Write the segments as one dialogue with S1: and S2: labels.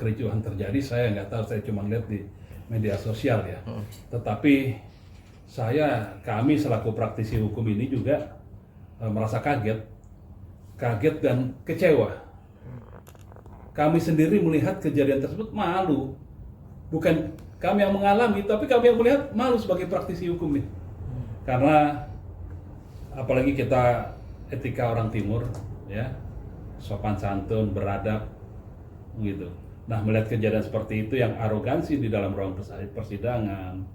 S1: kericuhan terjadi, saya nggak tahu, saya cuma lihat di media sosial ya. Tetapi kami selaku praktisi hukum ini juga merasa kaget dan kecewa. Kami sendiri melihat kejadian tersebut malu. Bukan kami yang mengalami, tapi kami yang melihat malu sebagai praktisi hukum ini. Karena apalagi kita etika orang timur, ya, sopan santun, beradab, gitu. Nah, melihat kejadian seperti itu yang arogansi di dalam ruang persidangan,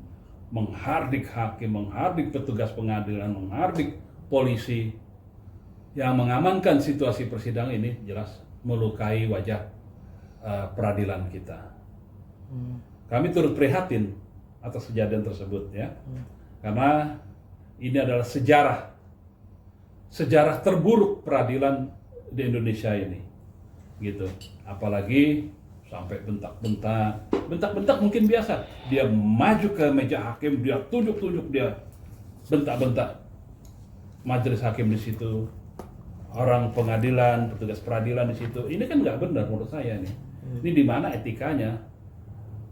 S1: menghardik hakim, menghardik petugas pengadilan, menghardik polisi yang mengamankan situasi persidangan ini jelas melukai wajah peradilan kita. Kami turut prihatin atas kejadian tersebut ya, karena ini adalah sejarah terburuk peradilan di Indonesia ini, gitu. Apalagi sampai bentak mungkin biasa. Dia maju ke meja hakim, dia tunjuk, dia bentak majelis hakim di situ, orang pengadilan, petugas peradilan di situ. Ini kan nggak benar menurut saya nih. Ini di mana etikanya?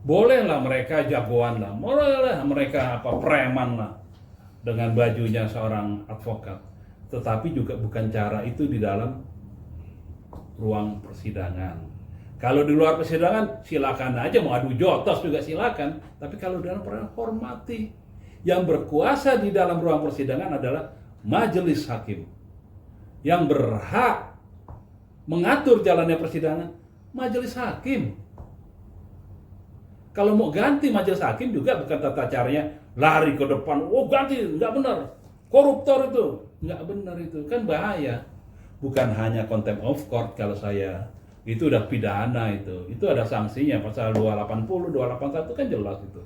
S1: Bolehlah mereka jagoan lah, bolehlah mereka preman lah dengan bajunya seorang advokat. Tetapi juga bukan cara itu di dalam ruang persidangan. Kalau di luar persidangan silakan aja, mau adu jotos juga silakan. Tapi kalau dalam persidangan, hormati. Yang berkuasa di dalam ruang persidangan adalah majelis hakim. Yang berhak mengatur jalannya persidangan, majelis hakim. Kalau mau ganti majelis hakim juga bukan tata caranya lari ke depan, oh ganti, nggak benar, koruptor itu, nggak benar itu, kan bahaya. Bukan hanya contempt of court kalau saya, itu udah pidana itu ada sanksinya, pasal 280, 281 kan jelas itu.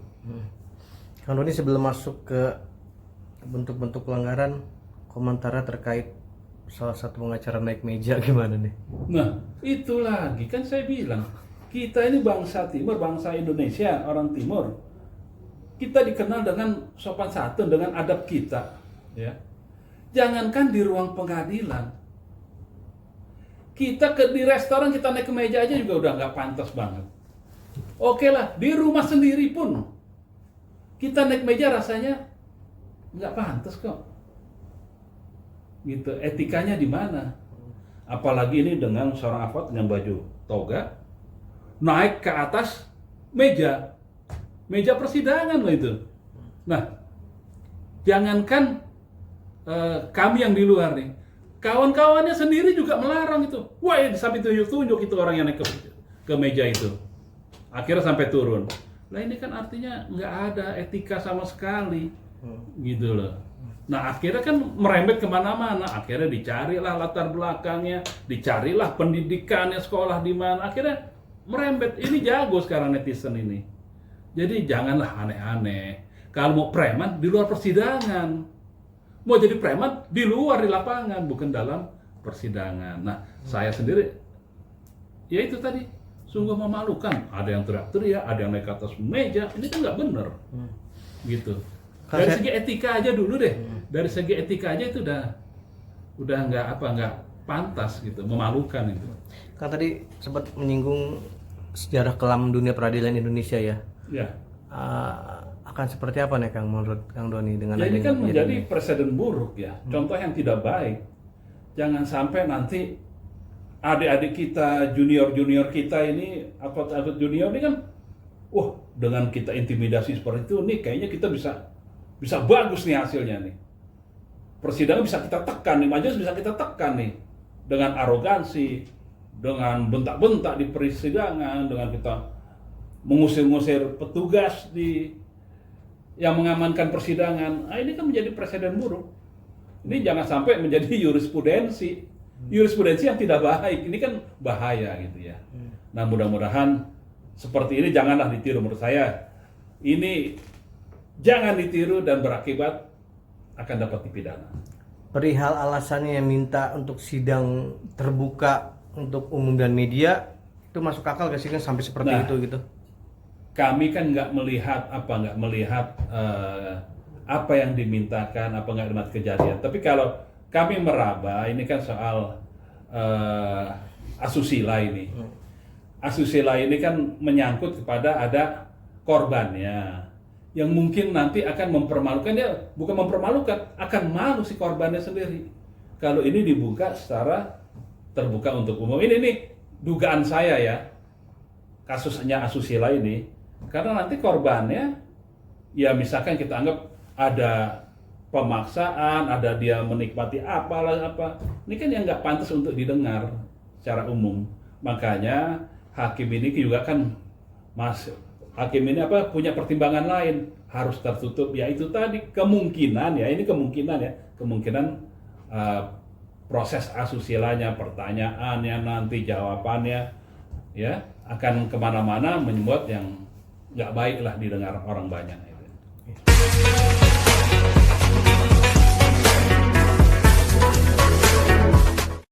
S2: Kang Doni, sebelum masuk ke bentuk-bentuk pelanggaran, komentarnya terkait salah satu pengacara naik meja gimana nih?
S1: Nah, itu lagi kan saya bilang, kita ini bangsa timur, bangsa Indonesia, orang timur. Kita dikenal dengan sopan santun, dengan adab kita, ya. Jangankan di ruang pengadilan, kita di restoran kita naik ke meja aja juga udah nggak pantas banget. Oke lah, di rumah sendiri pun kita naik meja rasanya nggak pantas kok. Gitu, etikanya di mana? Apalagi ini dengan seorang advokat dengan baju toga naik ke atas meja persidangan loh itu. Nah, jangankan kami yang di luar nih, kawan-kawannya sendiri juga melarang itu. Wah, sampai tunjuk itu orang yang naik ke meja itu. Akhirnya sampai turun. Nah, ini kan artinya nggak ada etika sama sekali, gitu loh. Nah, akhirnya kan merembet kemana-mana. Akhirnya dicarilah latar belakangnya, dicarilah pendidikannya, sekolah di mana. Akhirnya merembet. Ini jago sekarang netizen ini. Jadi janganlah aneh-aneh. Kalau mau preman di luar persidangan, mau jadi preman di luar di lapangan, bukan dalam persidangan. Nah, saya sendiri, ya itu tadi, sungguh memalukan. Ada yang teriak-teriak, ada yang naik ke atas meja. Ini kan nggak benar, gitu. Dari segi etika aja dulu deh. Dari segi etika aja itu udah nggak pantas gitu, memalukan itu.
S2: Kan tadi sempat menyinggung sejarah kelam dunia peradilan Indonesia ya.
S1: Ya.
S2: Akan seperti apa nih Kang menurut Kang Doni dengan
S1: ini kan menjadi presiden buruk ya, contoh yang tidak baik. Jangan sampai nanti adik-adik kita, junior kita ini, advokat junior ini kan, dengan kita intimidasi seperti itu, nih kayaknya kita bisa bagus nih hasilnya nih. Persidangan bisa kita tekan nih, majelis bisa kita tekan nih dengan arogansi, dengan bentak-bentak di persidangan, dengan kita mengusir-ngusir petugas yang mengamankan persidangan. Nah, ini kan menjadi presiden buruk. Ini jangan sampai menjadi jurisprudensi yang tidak baik. Ini kan bahaya gitu ya. Nah, mudah-mudahan seperti ini janganlah ditiru menurut saya. Ini jangan ditiru dan berakibat akan dapat dipidana.
S2: Perihal alasannya yang minta untuk sidang terbuka untuk umum dan media, itu masuk akal gak sih kan sampai seperti itu gitu?
S1: Kami kan nggak melihat apa yang dimintakan, apa nggak ada kejadian. Tapi kalau kami meraba, ini kan soal asusila ini. asusila ini kan menyangkut kepada ada korbannya yang mungkin nanti akan mempermalukan, dia bukan mempermalukan, akan malu si korbannya sendiri kalau ini dibuka secara terbuka untuk umum. Ini dugaan saya ya, kasusnya asusila ini, karena nanti korbannya ya misalkan kita anggap ada pemaksaan, ada dia menikmati apalah apa, ini kan yang nggak pantas untuk didengar secara umum. Makanya hakim ini juga kan hakim ini punya pertimbangan lain, harus tertutup, yaitu tadi kemungkinan ya, ini kemungkinan proses asusilanya, pertanyaannya, nanti jawabannya ya akan kemana-mana, membuat yang nggak baik lah didengar orang banyak.